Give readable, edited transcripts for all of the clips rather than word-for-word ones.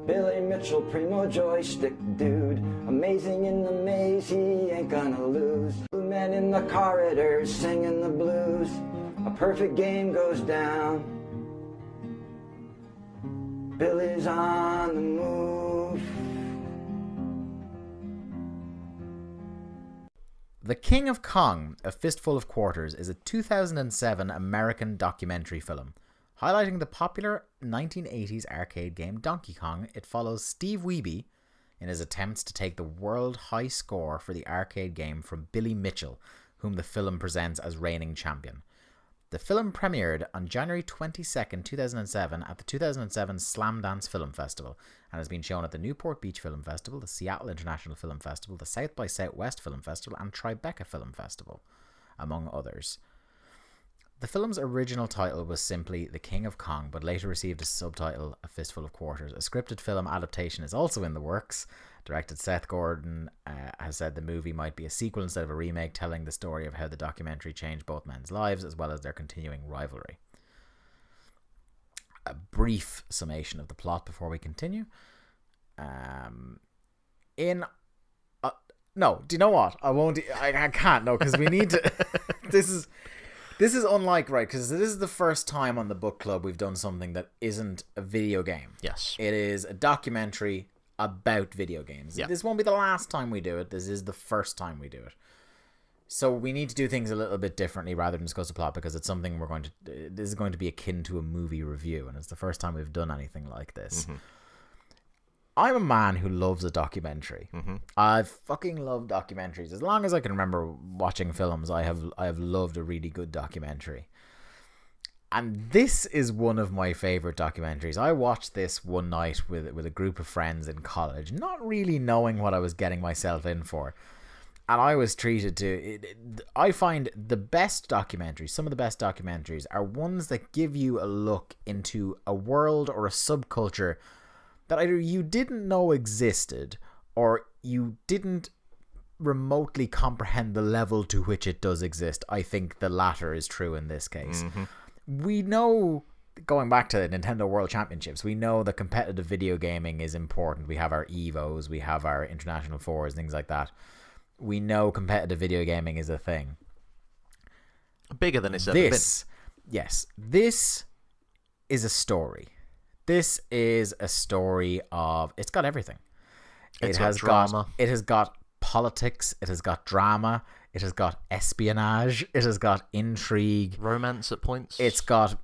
Billy Mitchell, primo joystick dude, amazing in the maze, he ain't gonna lose. Blue men in the corridors singing the blues, a perfect game goes down. Billy's on the move. The King of Kong, A Fistful of Quarters, is a 2007 American documentary film. Highlighting the popular 1980s arcade game Donkey Kong, it follows Steve Wiebe in his attempts to take the world high score for the arcade game from Billy Mitchell, whom the film presents as reigning champion. The film premiered on January 22nd, 2007 at the 2007 Slamdance Film Festival and has been shown at the Newport Beach Film Festival, the Seattle International Film Festival, the South by Southwest Film Festival and Tribeca Film Festival, among others. The film's original title was simply The King of Kong, but later received a subtitle, A Fistful of Quarters. A scripted film adaptation is also in the works. Directed Seth Gordon has said the movie might be a sequel instead of a remake, telling the story of how the documentary changed both men's lives as well as their continuing rivalry. A brief summation of the plot before we continue. No, do you know what? I can't, no, because we need to... This is unlike, right, because this is the first time on the book club we've done something that isn't a video game. Yes. It is a documentary about video games. Yeah. This won't be the last time we do it. This is the first time we do it. So we need to do things a little bit differently rather than discuss the plot, because it's something this is going to be akin to a movie review, and it's the first time we've done anything like this. Mm-hmm. I'm a man who loves a documentary. Mm-hmm. I fucking love documentaries. As long as I can remember watching films, I have loved a really good documentary. And this is one of my favorite documentaries. I watched this one night with a group of friends in college, not really knowing what I was getting myself in for. And I was treated to... I find the best documentaries, some of the best documentaries, are ones that give you a look into a world or a subculture that either you didn't know existed or you didn't remotely comprehend the level to which it does exist. I think the latter is true in this case. Mm-hmm. We know, going back to the Nintendo World Championships, we know that competitive video gaming is important. We have our EVOs, we have our International Fours, things like that. We know competitive video gaming is a thing. Bigger than it's ever been. Yes, this is a story. This is a story of... It's got everything. It has drama. It has got politics. It has got drama. It has got espionage. It has got intrigue. Romance at points. It's got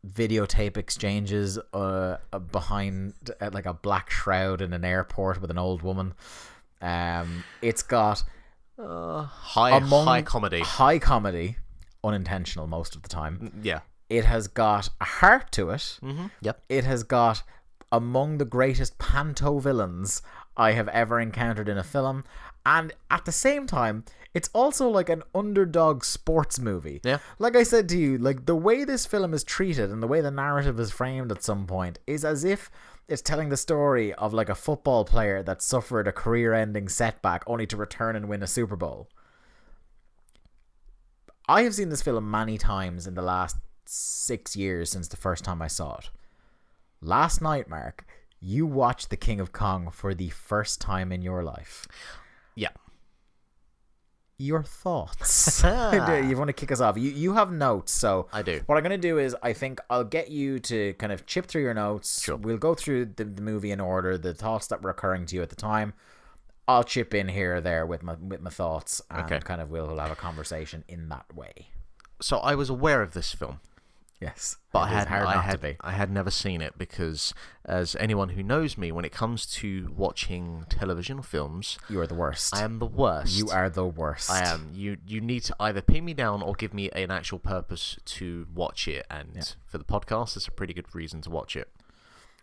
videotape exchanges behind like a black shroud in an airport with an old woman. It's got high comedy. High comedy. Unintentional most of the time. Yeah. It has got a heart to it. Mm-hmm. Yep. It has got among the greatest panto villains I have ever encountered in a film. And at the same time, it's also like an underdog sports movie. Yeah. Like I said to you, like the way this film is treated and the way the narrative is framed at some point is as if it's telling the story of like a football player that suffered a career-ending setback only to return and win a Super Bowl. I have seen this film many times in the last 6 years since the first time I saw it. Last night, Mark, you watched The King of Kong for the first time in your life. Yeah. Your thoughts? You want to kick us off? You have notes, so I do. What I'm going to do is I think I'll get you to kind of chip through your notes. Sure. We'll go through the movie in order, the thoughts that were occurring to you at the time. I'll chip in here or there with my thoughts, and kind of we'll have a conversation in that way. So I was aware of this film. Yes, but I had never seen it because, as anyone who knows me, when it comes to watching television or films, you are the worst. I am the worst. You are the worst. I am. You need to either pin me down or give me an actual purpose to watch it, and for the podcast, it's a pretty good reason to watch it.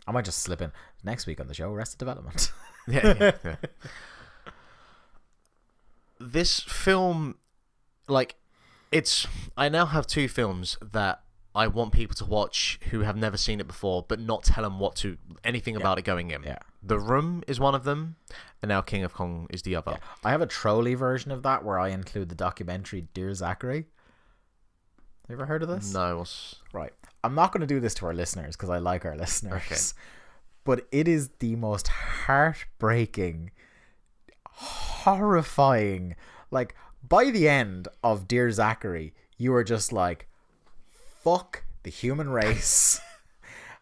I might just slip in next week on the show, Arrested Development. Yeah. This film, like, I now have two films that I want people to watch who have never seen it before, but not tell them anything about it going in. Yeah. The Room is one of them, and now King of Kong is the other. Yeah. I have a trolley version of that where I include the documentary Dear Zachary. Have you ever heard of this? No. Right. I'm not going to do this to our listeners because I like our listeners. Okay. but it is the most heartbreaking, horrifying. Like, by the end of Dear Zachary, you are just like, fuck the human race.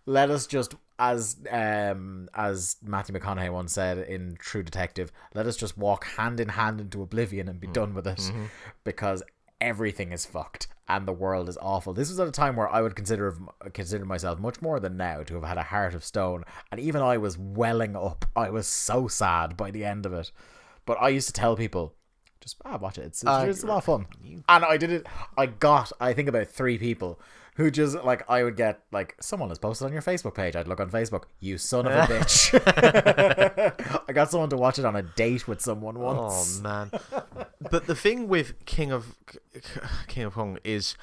Let us just, as Matthew McConaughey once said in True Detective, let us just walk hand in hand into oblivion and be done with it, because everything is fucked and the world is awful. This was at a time where I would consider myself, much more than now, to have had a heart of stone, and even I was welling up. I was so sad by the end of it, but I used to tell people, just watch it. It's a lot of fun. And I did it. I got, I think, about 3 people who just, like, I would get, like, someone has posted on your Facebook page. I'd look on Facebook. You son of a bitch. I got someone to watch it on a date with someone once. Oh, man. But the thing with King of Kong is,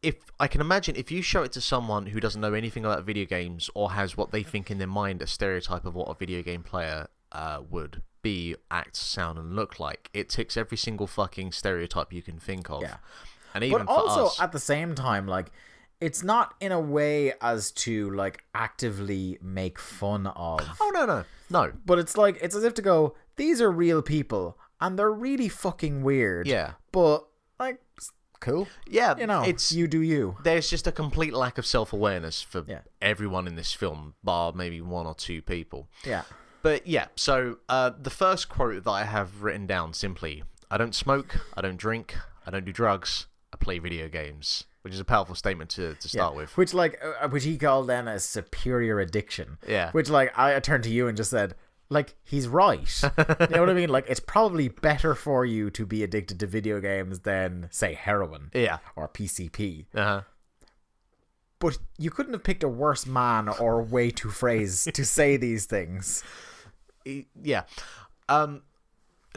if I can imagine, if you show it to someone who doesn't know anything about video games, or has what they think in their mind a stereotype of what a video game player would be, act, sound, and look like, it ticks every single fucking stereotype you can think of. Yeah. And even but also, us, at the same time, like, it's not in a way as to, like, actively make fun of. Oh, no. But it's like, it's as if to go, these are real people, and they're really fucking weird. Yeah. But, like, cool. Yeah, You know, you do you. There's just a complete lack of self-awareness for everyone in this film, bar maybe 1 or 2 people. Yeah. But yeah, so the first quote that I have written down, simply, I don't smoke, I don't drink, I don't do drugs, I play video games. Which is a powerful statement to start with. Which, like, which he called then a superior addiction. Yeah. Which, like, I turned to you and just said, like, he's right. You know what I mean? Like, it's probably better for you to be addicted to video games than, say, heroin. Yeah. Or PCP. Uh-huh. But you couldn't have picked a worse man or way to phrase to say these things. Yeah.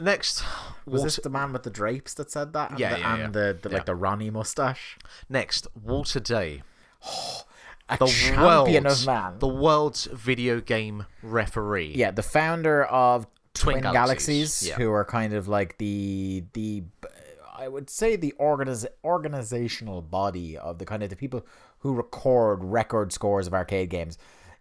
Next, was this the man with the drapes that said that? And the Ronnie mustache. Next, Walter Day, the champion of man, the world's video game referee. Yeah, the founder of Twin Galaxies, yeah. Who are kind of like the I would say the organizational body of the kind of the people who record scores of arcade games.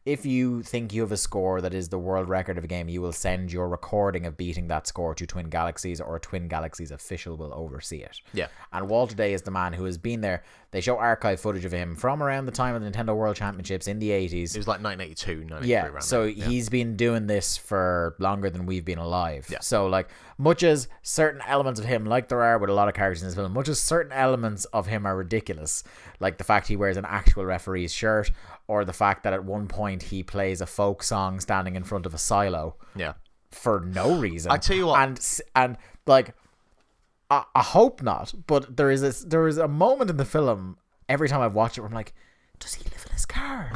If you think you have a score that is the world record of a game, you will send your recording of beating that score to Twin Galaxies, or a Twin Galaxies official will oversee it. Yeah. And Walter Day is the man who has been there. They show archive footage of him from around the time of the Nintendo World Championships in the 80s. It was like 1982, 1983. Yeah, around so there. Yeah. he's been doing this for longer than we've been alive. Yeah. So, like, much as certain elements of him, like there are with a lot of characters in this film, much as certain elements of him are ridiculous, like the fact he wears an actual referee's shirt, or the fact that at one point he plays a folk song standing in front of a silo. Yeah. For no reason. I tell you what. And like, I hope not, but there is a moment in the film, every time I've watched it, where I'm like, does he live in his car?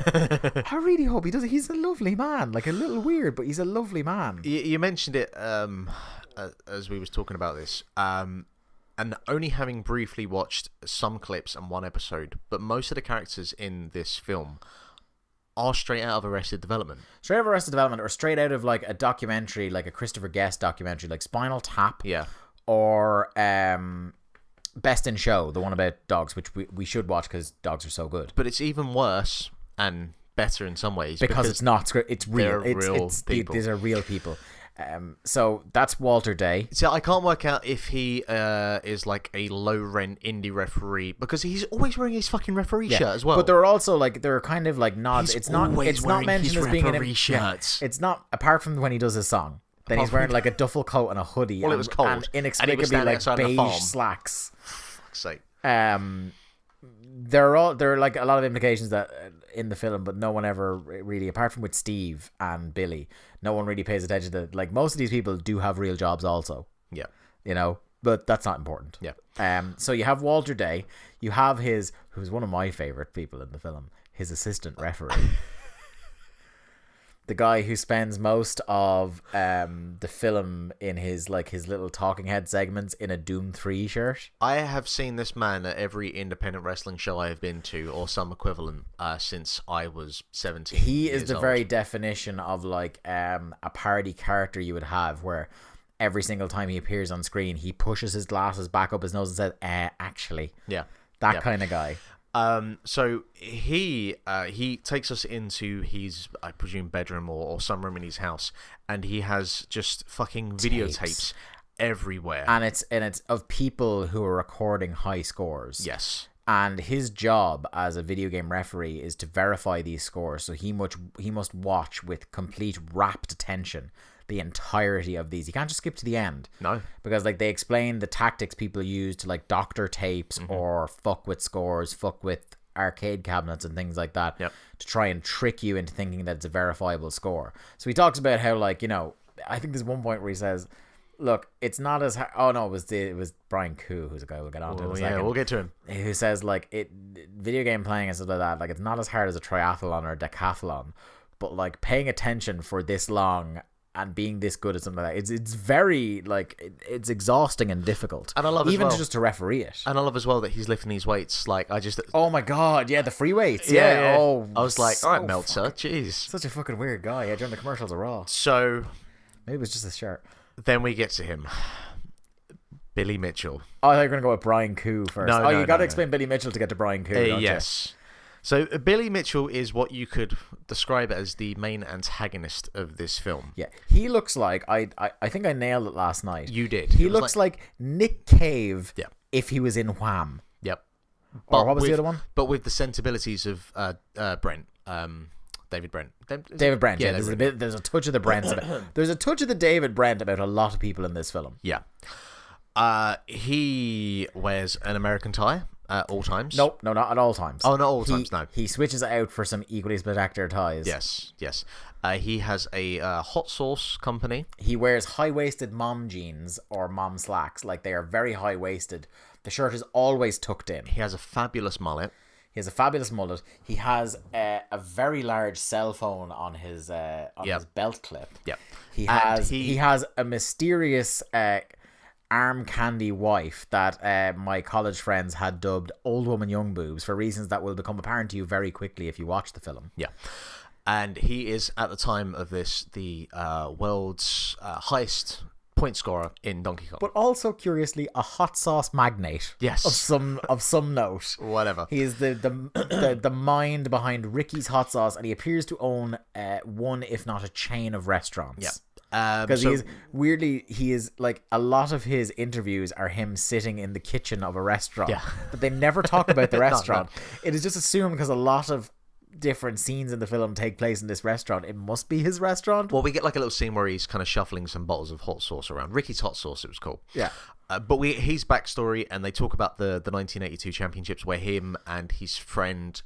I really hope he does. He's a lovely man. Like, a little weird, but he's a lovely man. You mentioned it as we was talking about this. And only having briefly watched some clips and one episode, but most of the characters in this film are straight out of Arrested Development. Straight out of Arrested Development, or straight out of, like, a documentary, like a Christopher Guest documentary, like Spinal Tap. Yeah. Or Best in Show, the one about dogs, which we should watch because dogs are so good. But it's even worse and better in some ways. Because it's not scripted. It's real. It's people. These are real people. So that's Walter Day. So I can't work out if he is like a low rent indie referee, because he's always wearing his fucking referee shirt as well. But there are also, like, there are kind of like nods. It's not mentioned as being an shirts. It's not, apart from when he does his song. Then he's wearing like a duffel coat and a hoodie. Well, it was cold. And inexplicably like beige slacks. Fuck's sake. There are like a lot of implications that in the film, but no one ever really, apart from with Steve and Billy, no one really pays attention to, like, most of these people do have real jobs also. Yeah. You know, but that's not important. Yeah. So you have Walter Day, you have who's one of my favorite people in the film, his assistant referee. The guy who spends most of the film in his little talking head segments in a Doom 3 shirt. I have seen this man at every independent wrestling show I have been to, or some equivalent, since I was 17. He is the old. very definition of, like, a parody character you would have, where every single time he appears on screen, he pushes his glasses back up his nose and says, actually. Yeah. That kind of guy. So he takes us into his, I presume, bedroom or some room in his house, and he has just fucking videotapes everywhere. And it's of people who are recording high scores. Yes. And his job as a video game referee is to verify these scores. So he must watch with complete rapt attention the entirety of these. You can't just skip to the end. No. Because like they explain the tactics people use to like doctor tapes or fuck with scores, fuck with arcade cabinets and things like that to try and trick you into thinking that it's a verifiable score. So he talks about how, like, you know, I think there's one point where he says, look, it's not as hard. Oh no, it was Brian Koo, who's a guy we'll get on to in a second. Yeah, we'll get to him. Who says like video game playing and stuff like that, like it's not as hard as a triathlon or a decathlon, but like paying attention for this long and being this good at something like that, it's very like it's exhausting and difficult. And I love even as well, just to referee it. And I love as well that he's lifting these weights. Like oh my god, yeah, the free weights. Yeah. Oh, I was like, so all right, Meltzer, jeez, such a fucking weird guy. Yeah, during the commercials are raw. So maybe it was just a shirt. Then we get to him, Billy Mitchell. Oh, I thought you were going to go with Brian Koo first. No, you got to explain Billy Mitchell to get to Brian Koo, don't yes. You? So Billy Mitchell is what you could describe as the main antagonist of this film. Yeah, he looks like I think I nailed it last night. You did. He looks like Nick Cave. Yeah. If he was in Wham. Yep. Or what was the other one? But with the sensibilities of Brent. David Brent. David Brent. Yeah, David there's a touch of the Brent. There's a touch of the David Brent about a lot of people in this film. Yeah. He wears an American tie at all times. Nope, no, not at all times. Oh, not all times, no. He switches it out for some equally spectacular ties. Yes. He has a hot sauce company. He wears high-waisted mom jeans or mom slacks. Like, they are very high-waisted. The shirt is always tucked in. He has a fabulous mullet. He has a fabulous mullet. He has a very large cell phone on his his belt clip. Yep. He has a mysterious arm candy wife that my college friends had dubbed Old Woman Young Boobs for reasons that will become apparent to you very quickly if you watch the film. Yeah. And he is, at the time of this, the world's highest point scorer in Donkey Kong. But also, curiously, a hot sauce magnate. Yes. Of some note. Whatever. He is the mind behind Ricky's Hot Sauce, and he appears to own one, if not a chain of restaurants. Yeah. Because he is like, a lot of his interviews are him sitting in the kitchen of a restaurant. Yeah. But they never talk about the restaurant. No. It is just assumed because a lot of different scenes in the film take place in this restaurant, it must be his restaurant. Well, we get like a little scene where he's kind of shuffling some bottles of hot sauce around. Ricky's Hot Sauce, it was called. Yeah. But his backstory, and they talk about the 1982 championships where him and his friend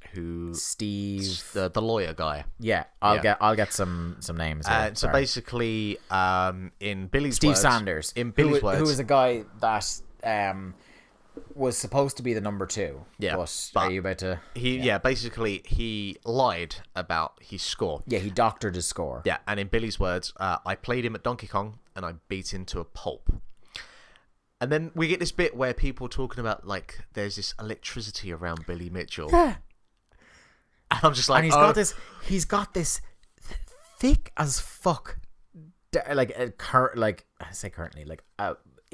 Steve, the lawyer guy. Yeah, I'll get some names. So basically, in Billy's Steve words, Sanders, in Billy's words, who was a guy that was supposed to be the number 2. Yeah, but are you about to? Basically he lied about his score. Yeah, he doctored his score. Yeah, and in Billy's words, I played him at Donkey Kong and I beat him to a pulp. And then we get this bit where people are talking about, like, there's this electricity around Billy Mitchell. Yeah. And I'm just like, and he's got this thick as fuck, in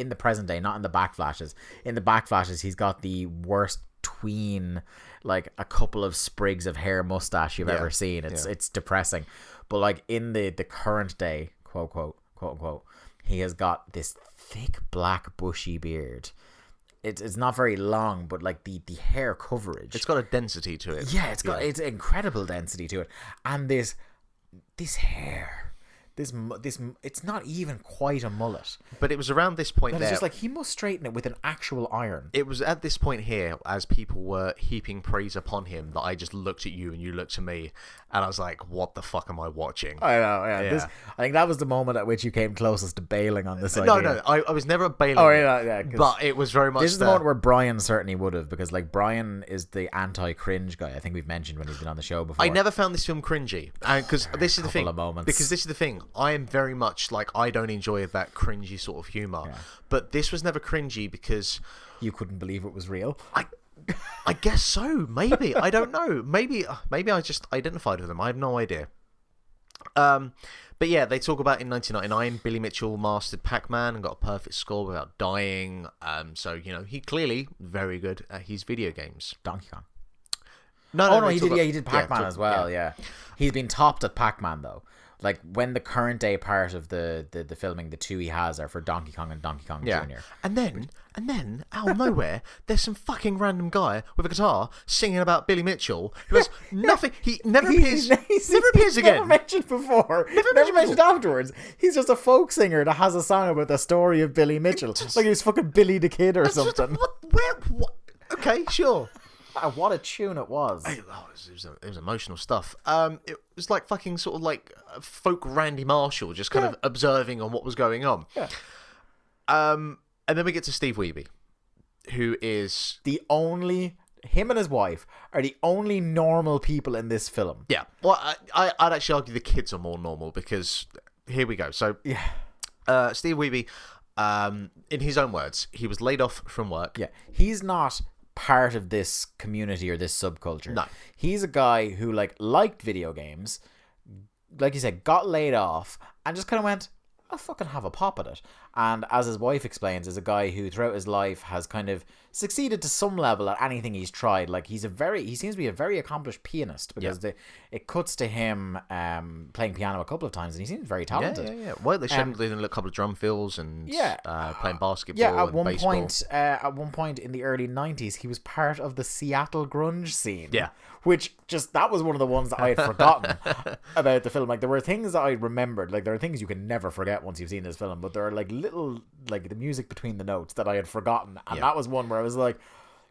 the present day, not in the backflashes. In the backflashes, he's got the worst tween, like a couple of sprigs of hair mustache you've ever seen. It's depressing. But like in the current day, quote unquote, he has got this thick black bushy beard. It's not very long, but like the hair coverage, it's got a density to it. Yeah, it's incredible density to it, and this hair. This it's not even quite a mullet. But it was around this point It's just like, he must straighten it with an actual iron. It was at this point here, as people were heaping praise upon him, that I just looked at you and you looked at me, and I was like, what the fuck am I watching? I know, yeah. I think that was the moment at which you came closest to bailing on this idea. No, I was never bailing. Oh, yeah. But it was very much this is the moment where Brian certainly would have, because like Brian is the anti-cringe guy. I think we've mentioned when he's been on the show before. I never found this film cringy, because this is the thing. Because this is the thing. I am very much like, I don't enjoy that cringy sort of humor, but this was never cringy because you couldn't believe it was real. I guess so. Maybe I don't know. Maybe I just identified with them. I have no idea. But yeah, they talk about in 1999, Billy Mitchell mastered Pac-Man and got a perfect score without dying. So he clearly very good at his video games. Donkey Kong. No, he did. Yeah, he did Pac-Man as well. Yeah. He's been topped at Pac-Man though. Like when the current day part of the filming, the two he has are for Donkey Kong and Donkey Kong Jr. And then out of nowhere, there's some fucking random guy with a guitar singing about Billy Mitchell who has nothing. He never appears. Never appears again. Never mentioned before. Never mentioned afterwards. He's just a folk singer that has a song about the story of Billy Mitchell, like he was fucking Billy the Kid or something. What? Okay, sure. What a tune it was. It was emotional stuff. It was like fucking sort of like folk Randy Marshall, just kind of observing on what was going on. Yeah. And then we get to Steve Wiebe, who is him and his wife are the only normal people in this film. Yeah. Well, I'd actually argue the kids are more normal because here we go. So Steve Wiebe, in his own words, he was laid off from work. Yeah. He's not part of this community or this subculture. No. He's a guy who liked video games, like you said, got laid off and just kind of went, I'll fucking have a pop at it. And as his wife explains, is a guy who throughout his life has kind of succeeded to some level at anything he's tried. Like he seems to be a very accomplised pianist because it cuts to him playing piano a couple of times and he seems very talented. Yeah. Well, they showed him doing a couple of drum fills and playing basketball. Yeah, at one point in the early 90s, he was part of the Seattle grunge scene. Yeah. Which that was one of the ones that I had forgotten about the film. Like there were things that I remembered. Like there are things you can never forget once you've seen this film, but there are little the music between the notes that I had forgotten, and that was one where I was like,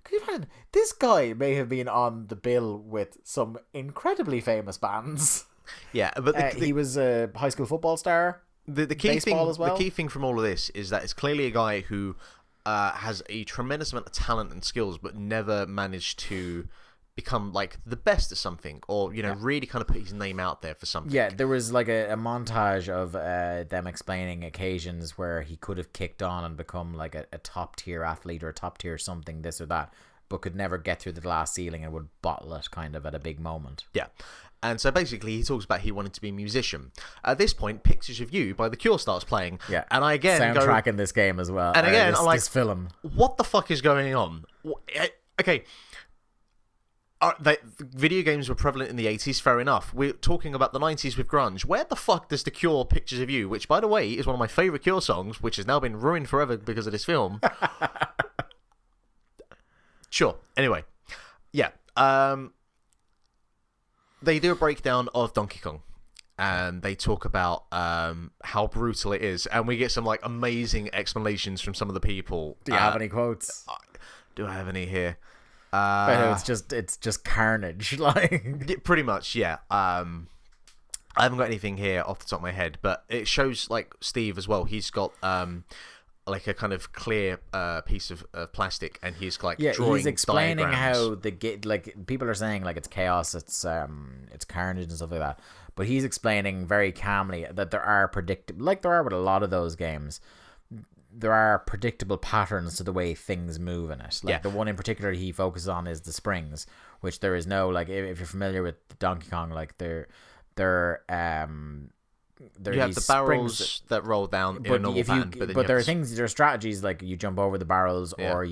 could you imagine this guy may have been on the bill with some incredibly famous bands. Yeah, but he was a high school football star. The key thing as well. The key thing from all of this is that it's clearly a guy who has a tremendous amount of talent and skills, but never managed to become the best at something, or really kind of put his name out there for something. Yeah, there was a montage of them explaining occasions where he could have kicked on and become a top tier athlete or a top tier something, this or that, but could never get through the glass ceiling and would bottle it kind of at a big moment. Yeah. And so basically he talks about he wanted to be a musician. At this point, Pictures of You by The Cure starts playing. Yeah. And I again soundtrack in this game as well. And again, I'm like, this film. What the fuck is going on? Okay. Video games were prevalent in the 80s, fair enough. We're talking about the 90s with grunge. Where the fuck does The Cure Pictures of You, which by the way is one of my favourite Cure songs, which has now been ruined forever because of this film. Sure. Anyway. Yeah. They do a breakdown of Donkey Kong. And they talk about how brutal it is. And we get some amazing explanations from some of the people. Do you have any quotes? Do I have any here? It's just carnage, pretty much, yeah. I haven't got anything here off the top of my head, but it shows Steve as well. He's got a kind of clear piece of plastic, and he's drawing. He's explaining diagrams. how people are saying it's chaos, it's carnage and stuff like that. But he's explaining very calmly that there are predictable, there are with a lot of those games. There are predictable patterns to the way things move in it. The one in particular he focuses on is the springs, which there is no if you're familiar with Donkey Kong, you have the barrels that roll down in a normal pattern, but there are strategies you jump over the barrels or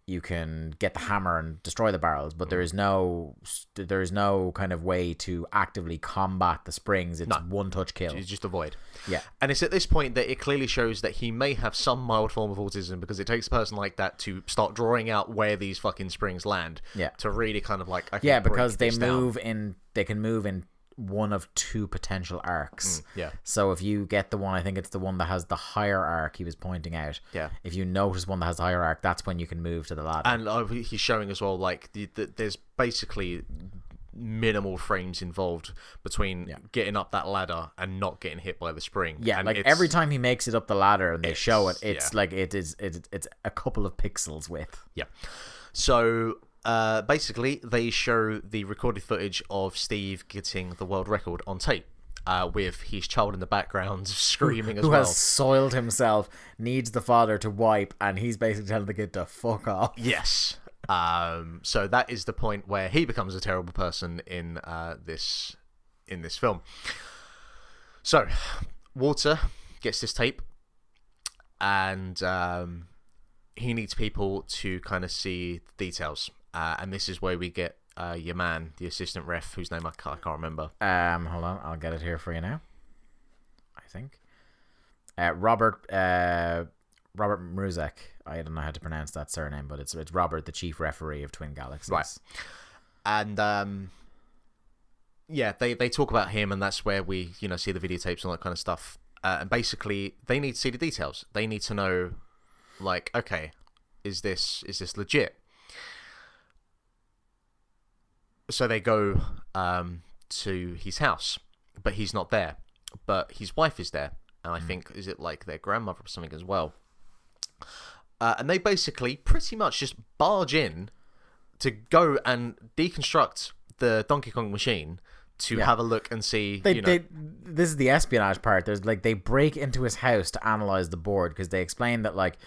you can get the hammer and destroy the barrels, but there is no kind of way to actively combat the springs. It's one touch kill. You just avoid. Yeah. And it's at this point that it clearly shows that he may have some mild form of autism, because it takes a person like that to start drawing out where these fucking springs land. Yeah. To really kind of because they can move in one of two potential arcs. Yeah. So if you get the one, I think it's the one that has the higher arc he was pointing out. Yeah. If you notice one that has the higher arc, that's when you can move to the ladder. And he's showing as well there's basically minimal frames involved between getting up that ladder and not getting hit by the spring. Yeah, and every time he makes it up the ladder and they show it, it's it's a couple of pixels width. Yeah. So basically, they show the recorded footage of Steve getting the world record on tape, with his child in the background screaming who has soiled himself, needs the father to wipe, and he's basically telling the kid to fuck off. Yes. So that is the point where he becomes a terrible person in this film. So Walter gets this tape, and he needs people to kind of see the details. and this is where we get your man, the assistant ref, whose name I can't remember. Hold on, I'll get it here for you now. I think Robert Mruzek. I don't know how to pronounce that surname, but it's Robert, the chief referee of Twin Galaxies. Right. And yeah, they talk about him, and that's where we see the videotapes and all that kind of stuff. And basically, they need to see the details. They need to know, like, okay, is this legit? So they go to his house, but he's not there. But his wife is there, and I think, is it like their grandmother or something as well? And they basically pretty much just barge in to go and deconstruct the Donkey Kong machine to have a look and see. This is the espionage part. There's like they break into his house to analyze the board, because they explain that, like,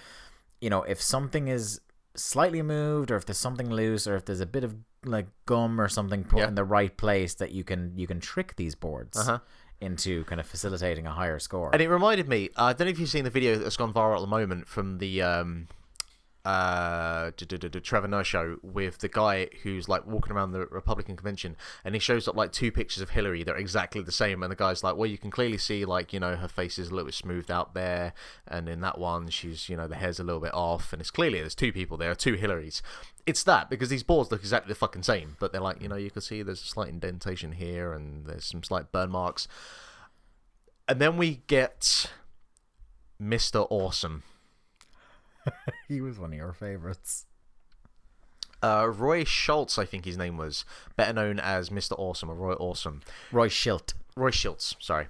if something is slightly moved, or if there's something loose, or if there's a bit of like gum or something put in the right place, that you can trick these boards into kind of facilitating a higher score. And it reminded me, I don't know if you've seen the video that's gone viral at the moment from the Trevor Noah show, with the guy who's like walking around the Republican convention, and he shows up like two pictures of Hillary that are exactly the same, and the guy's like, well, you can clearly see, like, her face is a little bit smoothed out there, and in that one she's the hair's a little bit off, and it's clearly there's two people there, two Hillarys. It's that, because these boards look exactly the fucking same, but they're like, you can see there's a slight indentation here, and there's some slight burn marks. And then we get Mr. Awesome. He was one of your favorites. Roy Schultz, I think his name was, better known as Mr. Awesome, or Roy Awesome. Roy Schultz, sorry.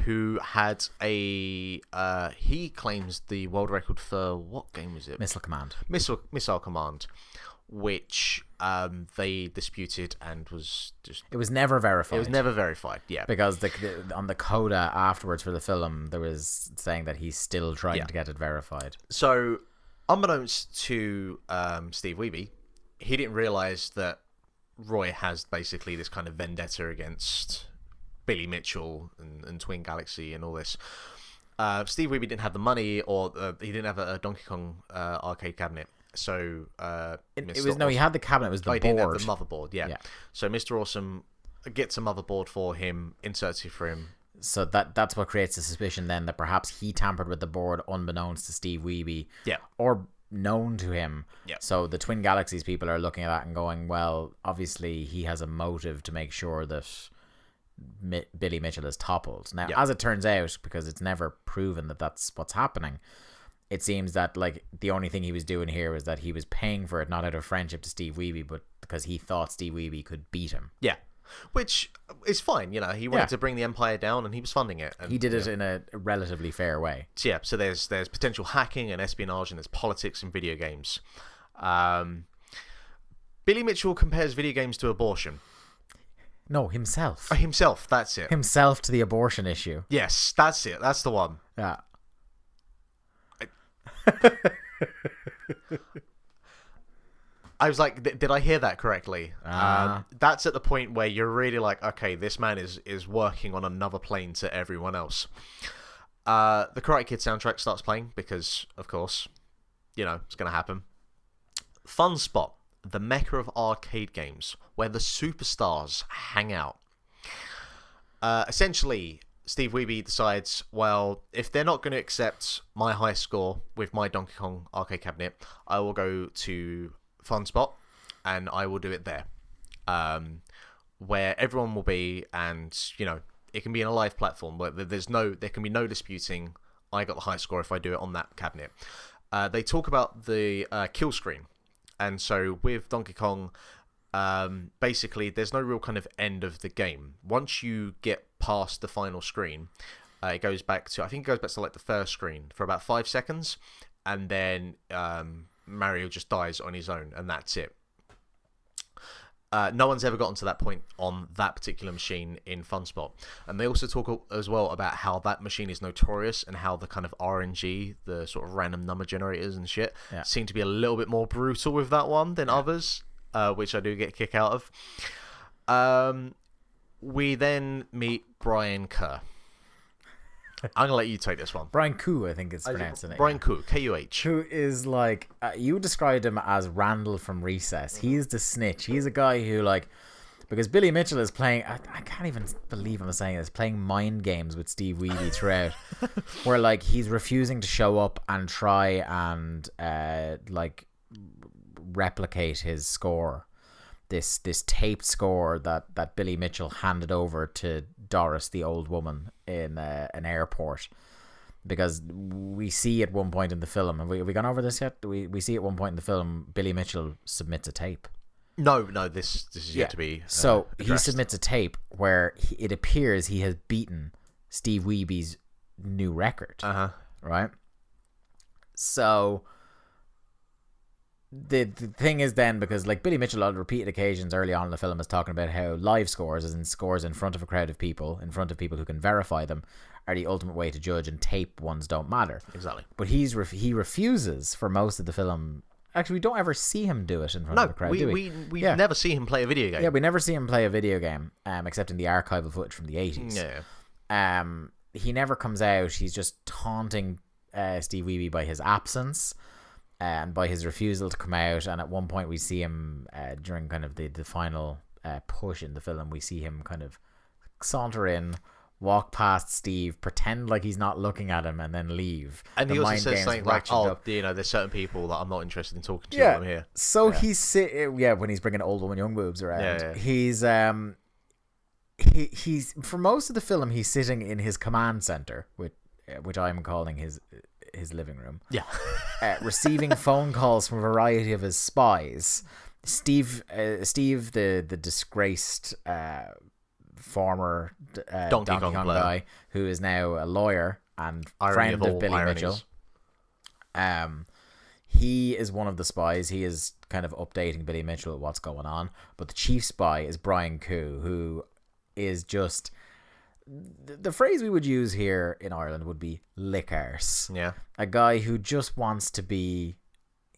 Who had he claims the world record for, what game was it? Missile Command, which they disputed, and was just... It was never verified. Yeah. Because on the coda afterwards for the film, there was saying that he's still trying to get it verified. So, unbeknownst to Steve Wiebe, he didn't realise that Roy has basically this kind of vendetta against Billy Mitchell and Twin Galaxy and all this. Steve Wiebe didn't have the money, or he didn't have a Donkey Kong arcade cabinet. So he had the cabinet. It was the board. He didn't have the motherboard. Yeah. So Mr. Awesome gets a motherboard for him, inserts it for him. So that's what creates the suspicion then that perhaps he tampered with the board unbeknownst to Steve Wiebe. Yeah. Or known to him. Yeah. So the Twin Galaxies people are looking at that and going, well, obviously he has a motive to make sure that Billy Mitchell is toppled. Now, as it turns out, because it's never proven that that's what's happening, it seems that like the only thing he was doing here was that he was paying for it, not out of friendship to Steve Wiebe, but because he thought Steve Wiebe could beat him. Yeah. Which is fine, he wanted to bring the Empire down, and he was funding it. And he did it in a relatively fair way. So, yeah, so there's potential hacking and espionage, and there's politics in video games. Billy Mitchell compares video games to abortion. No, himself. Himself, that's it. Himself to the abortion issue. Yes, that's it. That's the one. Yeah. I was like, did I hear that correctly? That's at the point where you're really like, okay, this man is working on another plane to everyone else. The Karate Kid soundtrack starts playing because, of course, it's going to happen. Fun Spot, the mecca of arcade games, where the superstars hang out. Essentially, Steve Wiebe decides, well, if they're not going to accept my high score with my Donkey Kong arcade cabinet, I will go to Fun Spot, and I will do it there, where everyone will be, and it can be in a live platform where there can be no disputing. I got the high score if I do it on that cabinet. They talk about the kill screen, and so with Donkey Kong, basically there's no real kind of end of the game. Once you get past the final screen, it goes back to like the first screen for about 5 seconds, and then Mario just dies on his own, and that's it. No one's ever gotten to that point on that particular machine in Fun Spot. And they also talk as well about how that machine is notorious, and how the kind of RNG, the sort of random number generators and shit, seem to be a little bit more brutal with that one than others, which I do get a kick out of. We then meet Brian Kerr. I'm gonna let you take this one. Brian Kuh, I think it's pronounced. Brian Kuh, Kuh. Who is like you described him as Randall from Recess. He's the snitch. He's a guy who like. Because Billy Mitchell is playing, I can't even believe I'm saying this, playing mind games with Steve Wiebe throughout, where like he's refusing to show up and try and like replicate his score, this taped score that Billy Mitchell handed over to Doris, the old woman, in an airport. Because we see at one point in the film, have we gone over this yet? We see at one point in the film, Billy Mitchell submits a tape. No, this is yet to be so addressed. He submits a tape where it appears he has beaten Steve Wiebe's new record. Right? So the thing is then, because like Billy Mitchell on repeated occasions early on in the film is talking about how live scores, as in scores in front of a crowd of people, in front of people who can verify them, are the ultimate way to judge, and tape ones don't matter. Exactly. But he refuses for most of the film. Actually, we don't ever see him do it in front of the crowd, do we? We never see him play a video game. Yeah, we never see him play a video game, except in the archival footage from the 80s. Yeah. He never comes out. He's just taunting Steve Wiebe by his absence and by his refusal to come out. And at one point we see him, during kind of the final push in the film, we see him kind of saunter in, walk past Steve, pretend like he's not looking at him, and then leave. And he also says something like, there's certain people that I'm not interested in talking to while I'm here. So he's when he's bringing old woman young boobs around. He's for most of the film he's sitting in his command center, which I'm calling his living room. Yeah. Receiving phone calls from a variety of his spies. Steve, the disgraced former Donkey Kong guy, who is now a lawyer and friend of Billy Mitchell. He is one of the spies. He is kind of updating Billy Mitchell with what's going on. But the chief spy is Brian Kuh, who is just... The phrase we would use here in Ireland would be lick arse. Yeah. A guy who just wants to be...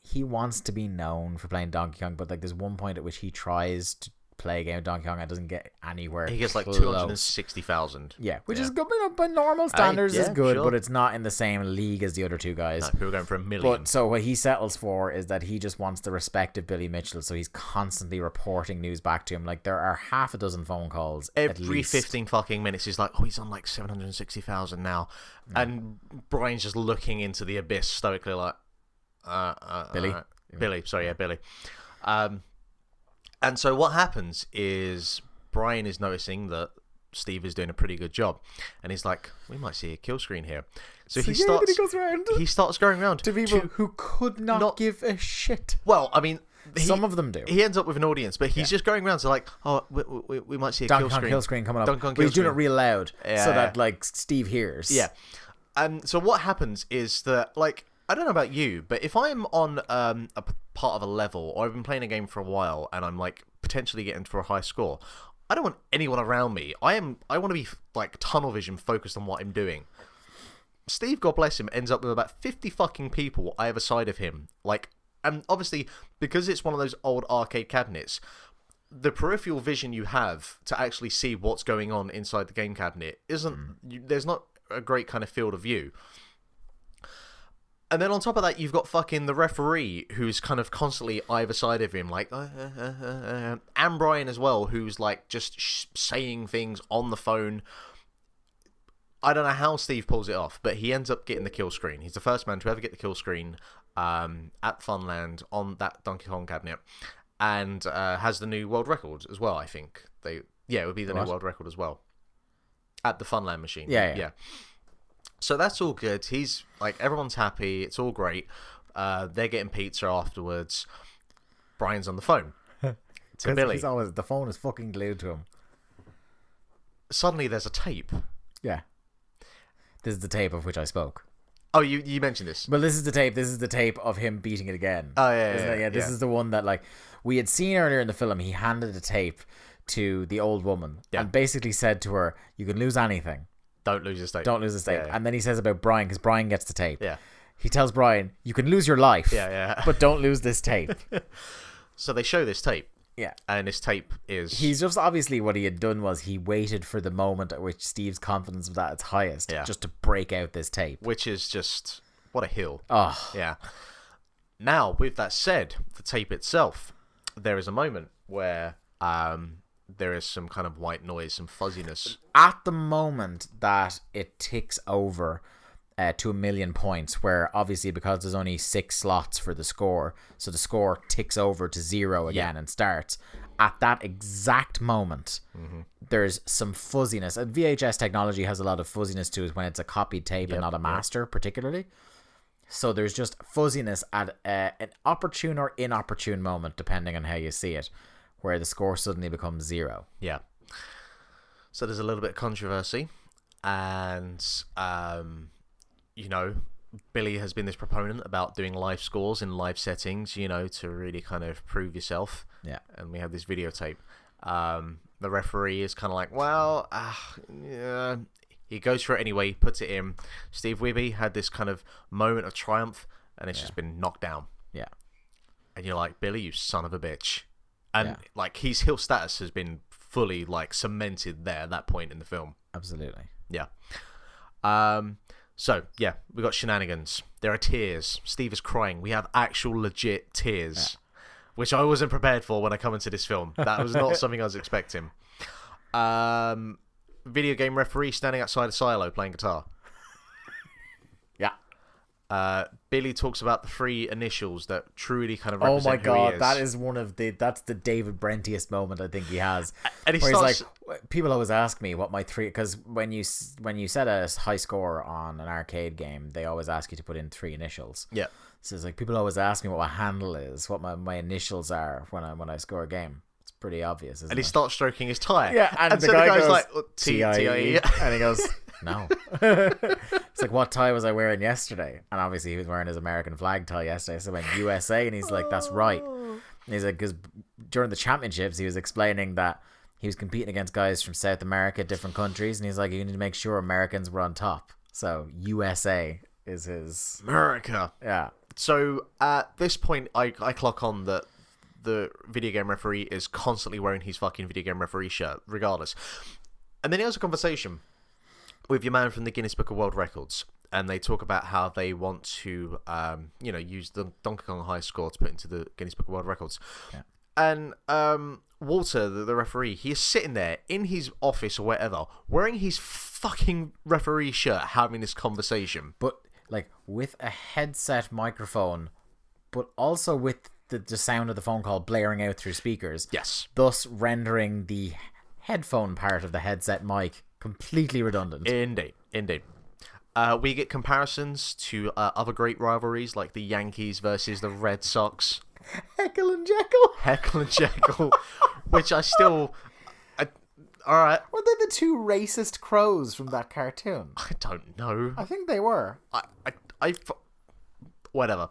He wants to be known for playing Donkey Kong, but like there's one point at which he tries to play a game of Donkey Kong and doesn't get anywhere. He gets like close. 260,000. Yeah, which is good, by normal standards is good, but it's not in the same league as the other two guys. No, people are going for 1 million. But so what he settles for is that he just wants the respect of Billy Mitchell, so he's constantly reporting news back to him. Like there are half a dozen phone calls every 15 fucking minutes. He's like, he's on like 760,000 now, and Brian's just looking into the abyss stoically, like, Billy. Billy. And so what happens is Brian is noticing that Steve is doing a pretty good job, and he's like, we might see a kill screen here. So he starts going around to people who could not give a shit. Well, I mean, some of them do. He ends up with an audience, but he's just going around to like, we might see a kill screen coming up. But he's doing it real loud so that like Steve hears. Yeah. And so what happens is that, like, I don't know about you, but if I'm on a part of a level, or I've been playing a game for a while, and I'm like potentially getting for a high score, I don't want anyone around me. I want to be like tunnel vision, focused on what I'm doing. Steve, God bless him, ends up with about 50 fucking people either side of him. Like, and obviously because it's one of those old arcade cabinets, the peripheral vision you have to actually see what's going on inside the game cabinet there's not a great kind of field of view. And then on top of that, you've got fucking the referee who's kind of constantly either side of him, like, and Brian as well, who's like just saying things on the phone. I don't know how Steve pulls it off, but he ends up getting the kill screen. He's the first man to ever get the kill screen at Funland on that Donkey Kong cabinet, and has the new world record as well, I think. It would be the new world record as well at the Funland machine. Yeah. So that's all good. He's like, everyone's happy. It's all great. They're getting pizza afterwards. Brian's on the phone to Billy. The phone is fucking glued to him. Suddenly there's a tape. Yeah. This is the tape of which I spoke. Oh, you mentioned this. Well, this is the tape. This is the tape of him beating it again. Oh, yeah. This is the one that, like, we had seen earlier in the film. He handed a tape to the old woman and basically said to her, you can lose anything. Don't lose this tape. Yeah. And then he says about Brian, because Brian gets the tape. Yeah. He tells Brian, you can lose your life. Yeah. But don't lose this tape. So they show this tape. Yeah. And this tape is... He's just obviously what he had done was he waited for the moment at which Steve's confidence was at its highest just to break out this tape. Which is just... What a hill. Oh. Yeah. Now, with that said, the tape itself, there is a moment where there is some kind of white noise, some fuzziness. At the moment that it ticks over to 1,000,000 points, where obviously because there's only 6 slots for the score, so the score ticks over to 0 again and starts. At that exact moment, there's some fuzziness. VHS technology has a lot of fuzziness to it when it's a copied tape and not a master, particularly. So there's just fuzziness at an opportune or inopportune moment, depending on how you see it, where the score suddenly becomes 0. Yeah. So there's a little bit of controversy, and you know, Billy has been this proponent about doing live scores in live settings, you know, to really kind of prove yourself. Yeah. And we have this videotape. The referee is kind of like, well, yeah. He goes for it anyway, puts it in. Steve Wiebe had this kind of moment of triumph, and it's just been knocked down. Yeah. And you're like, Billy, you son of a bitch. And like his heel status has been fully like cemented there at that point in the film. Absolutely. Yeah. So, yeah, we got shenanigans. There are tears. Steve is crying. We have actual legit tears, which I wasn't prepared for when I come into this film. That was not something I was expecting. Video game referee standing outside a silo playing guitar. Billy talks about the 3 initials that truly kind of represent who he is. That is that's the David Brentiest moment I think he has. And he's like, people always ask me what my 3, because when you set a high score on an arcade game, they always ask you to put in 3 initials. Yeah. So it's like, people always ask me what my handle is, what my initials are when I score a game. It's pretty obvious, isn't it? And he starts stroking his tie. Yeah, and so the guy goes like, TIE, and he goes, no. It's like, what tie was I wearing yesterday? And obviously he was wearing his American flag tie yesterday, so I went USA, and he's like, that's right. And he's like, because during the championships he was explaining that he was competing against guys from South America, different countries, and he's like, you need to make sure Americans were on top, so USA is his America. Yeah. So at this point I clock on that the video game referee is constantly wearing his fucking video game referee shirt regardless, and then he has a conversation with your man from the Guinness Book of World Records, and they talk about how they want to, use the Donkey Kong high score to put into the Guinness Book of World Records. Yeah. And Walter, the referee, he is sitting there in his office or whatever, wearing his fucking referee shirt, having this conversation. But, like, with a headset microphone, but also with the sound of the phone call blaring out through speakers. Yes. Thus rendering the headphone part of the headset mic completely redundant. Indeed. We get comparisons to other great rivalries like the Yankees versus the Red Sox. Heckle and Jekyll, which I still... Alright. Were they the 2 racist crows from that cartoon? I don't know. I think they were. Whatever.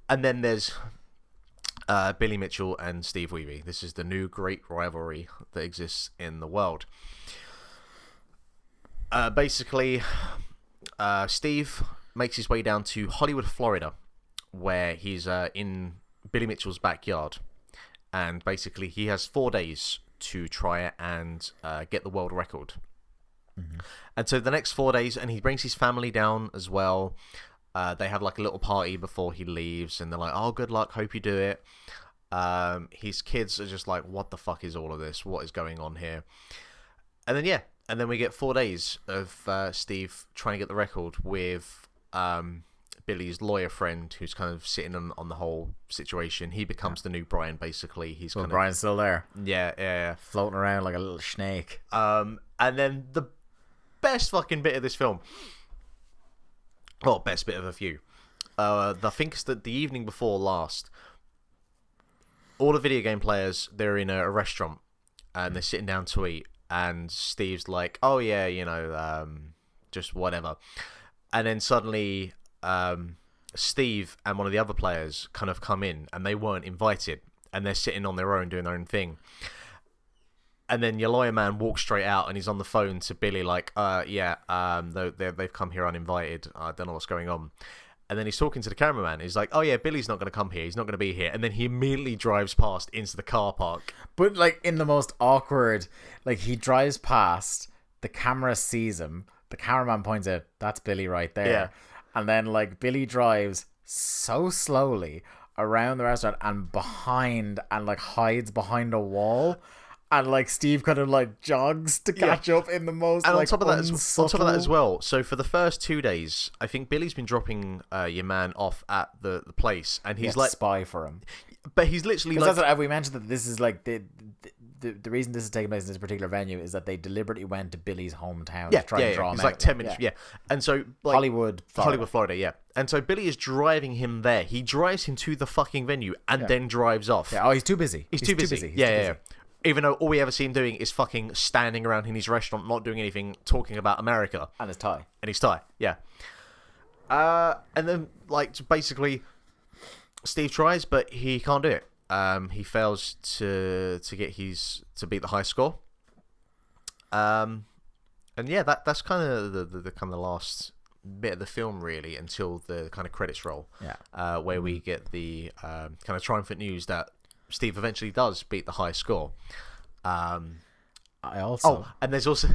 And then there's Billy Mitchell and Steve Wiebe. This is the new great rivalry that exists in the world. Basically, Steve makes his way down to Hollywood, Florida, where he's in Billy Mitchell's backyard. And basically, he has 4 days to try and get the world record. Mm-hmm. And so the next 4 days, and he brings his family down as well. They have like a little party before he leaves, and they're like, oh, good luck, hope you do it. His kids are just like, what the fuck is all of this? What is going on here? And then, and then we get 4 days of Steve trying to get the record with Billy's lawyer friend, who's kind of sitting on the whole situation. He becomes the new Brian, basically. Brian's still there. Yeah. Floating around like a little snake. And then the best fucking bit of this film... Well, best bit of a few. I think it's the evening before last. All the video game players, they're in a restaurant, and they're sitting down to eat. And Steve's like, oh yeah, just whatever. And then suddenly, Steve and one of the other players kind of come in, and they weren't invited. And they're sitting on their own, doing their own thing. And then your lawyer man walks straight out, and he's on the phone to Billy like, they've come here uninvited. I don't know what's going on. And then he's talking to the cameraman. He's like, "Oh yeah, Billy's not going to come here. He's not going to be here." And then he immediately drives past into the car park. But like in the most awkward, like he drives past, the camera sees him, the cameraman points out, "That's Billy right there." Yeah. And then like Billy drives so slowly around the restaurant and behind and like hides behind a wall. And like Steve kind of like jogs to catch up in the most and like on top of that as well. So for the first 2 days, I think Billy's been dropping your man off at the place, and he's like spy for him. But he's literally like, that's what, have we mentioned that this is like the reason this is taking place in this particular venue is that they deliberately went to Billy's hometown to try and draw him he's out. like 10 minutes, and so like Hollywood, Florida, yeah. And so Billy is driving him there. He drives him to the fucking venue and then drives off. Yeah. Oh, he's too busy. He's too busy. Yeah. Even though all we ever see him doing is fucking standing around in his restaurant, not doing anything, talking about America. And his tie. Yeah. And then, like, basically, Steve tries, but he can't do it. He fails to beat the high score. And yeah, that's kind of the last bit of the film, really, until the kind of credits roll. Yeah. Where we get the kind of triumphant news that Steve eventually does beat the high score. And there's also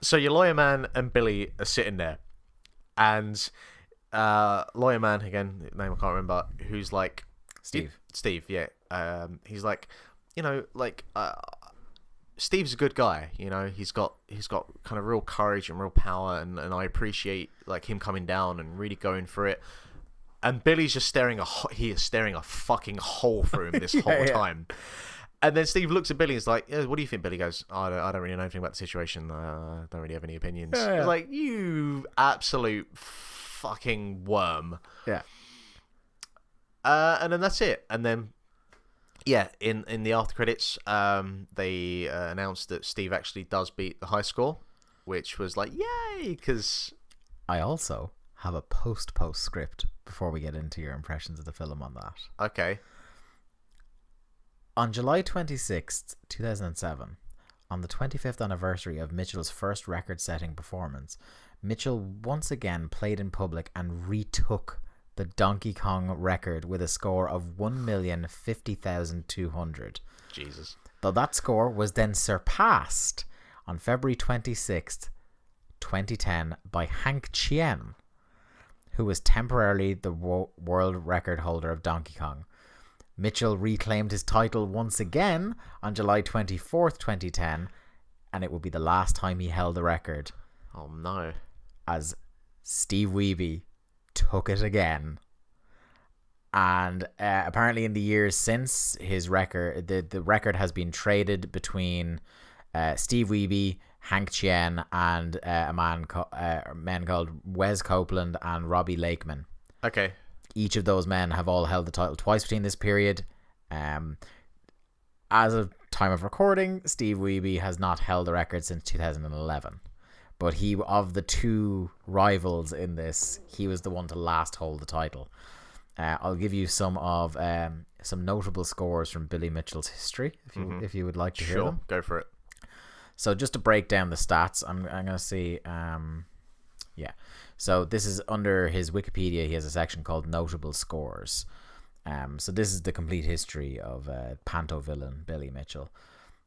so your lawyer man and Billy are sitting there, and lawyer man, again, name I can't remember, who's like Steve, yeah. He's like, Steve's a good guy, he's got kind of real courage and real power, and I appreciate like him coming down and really going for it. And Billy's just staring a fucking hole through him this whole time. And then Steve looks at Billy and is like, "What do you think?" Billy goes, I don't really know anything about the situation. I don't really have any opinions. It's like, you absolute fucking worm. Yeah. And then that's it. And then, yeah, in the after credits, they announced that Steve actually does beat the high score, which was like, yay, because I also have a post script before we get into your impressions of the film on that. Okay. On July 26th, 2007, on the 25th anniversary of Mitchell's first record-setting performance, Mitchell once again played in public and retook the Donkey Kong record with a score of 1,050,200. Jesus. Though that score was then surpassed on February 26th, 2010 by Hank Chien, who was temporarily the world record holder of Donkey Kong. Mitchell reclaimed his title once again on July 24th, 2010, and it would be the last time he held the record. Oh no. As Steve Wiebe took it again. And apparently in the years since, his record, the record has been traded between Steve Wiebe, Hank Chien, and men called Wes Copeland and Robbie Lakeman. Okay. Each of those men have all held the title twice between this period. As of time of recording, Steve Wiebe has not held the record since 2011. But he, of the two rivals in this, he was the one to last hold the title. I'll give you some notable scores from Billy Mitchell's history, if you would like to hear them. Sure, go for it. So just to break down the stats, I'm going to see... So this is under his Wikipedia. He has a section called Notable Scores. So this is the complete history of Panto villain Billy Mitchell.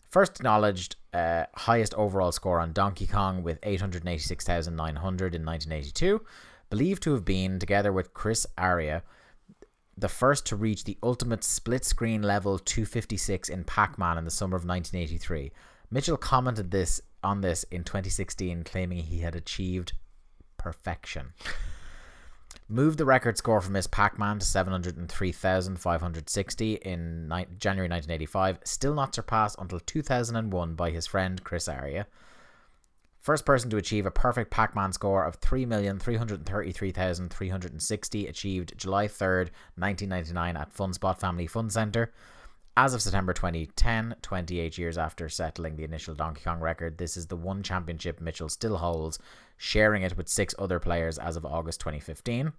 First acknowledged highest overall score on Donkey Kong with 886,900 in 1982. Believed to have been, together with Chris Aria, the first to reach the ultimate split-screen level 256 in Pac-Man in the summer of 1983. Mitchell commented on this in 2016, claiming he had achieved perfection. Moved the record score for Miss Pac-Man to 703,560 in January 1985, still not surpassed until 2001 by his friend Chris Aria. First person to achieve a perfect Pac-Man score of 3,333,360 achieved July 3rd, 1999 at FunSpot Family Fun Center. As of September 2010, 28 years after settling the initial Donkey Kong record, this is the one championship Mitchell still holds, sharing it with 6 other players as of August 2015.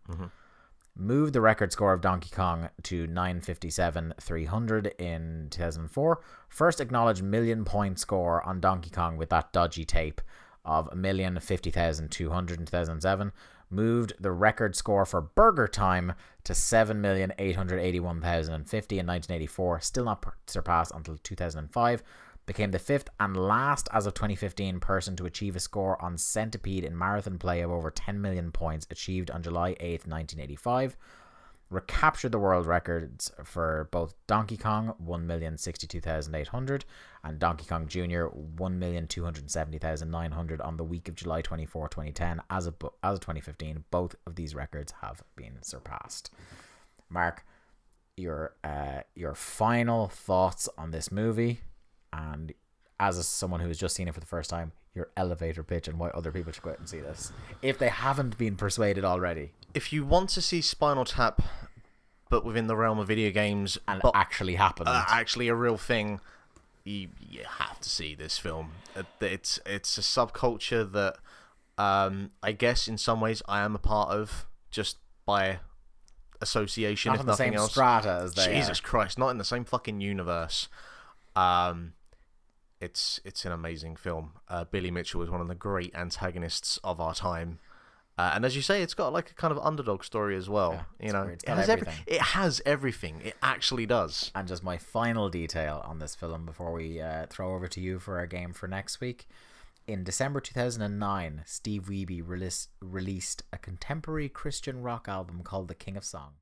Moved the record score of Donkey Kong to 957,300 in 2004. First acknowledged million-point score on Donkey Kong with that dodgy tape of 1,050,200 in 2007. moved the record score for burger time to 7,881,050 in 1984, still not surpassed until 2005. Became the fifth and last as of 2015 person to achieve a score on Centipede in marathon play of over 10 million points, achieved on July 8th, 1985. Recaptured the world records for both Donkey Kong, 1,062,800, and Donkey Kong Jr., 1,270,900 on the week of July 24, 2010. As of 2015, both of these records have been surpassed. Mark, your final thoughts on this movie, and as someone who has just seen it for the first time, your elevator pitch and why other people should go out and see this, if they haven't been persuaded already. If you want to see Spinal Tap, but within the realm of video games, and actually happened, actually a real thing, you have to see this film. It's a subculture that I guess in some ways I am a part of, just by association, not if in nothing the same else. strata as they Jesus are. Christ, not in the same fucking universe. It's an amazing film. Billy Mitchell is one of the great antagonists of our time. And as you say, it's got like a kind of underdog story as well. Yeah, it has everything. It has everything. It actually does. And just my final detail on this film before we throw over to you for our game for next week. In December 2009, Steve Wiebe released a contemporary Christian rock album called The King of Song.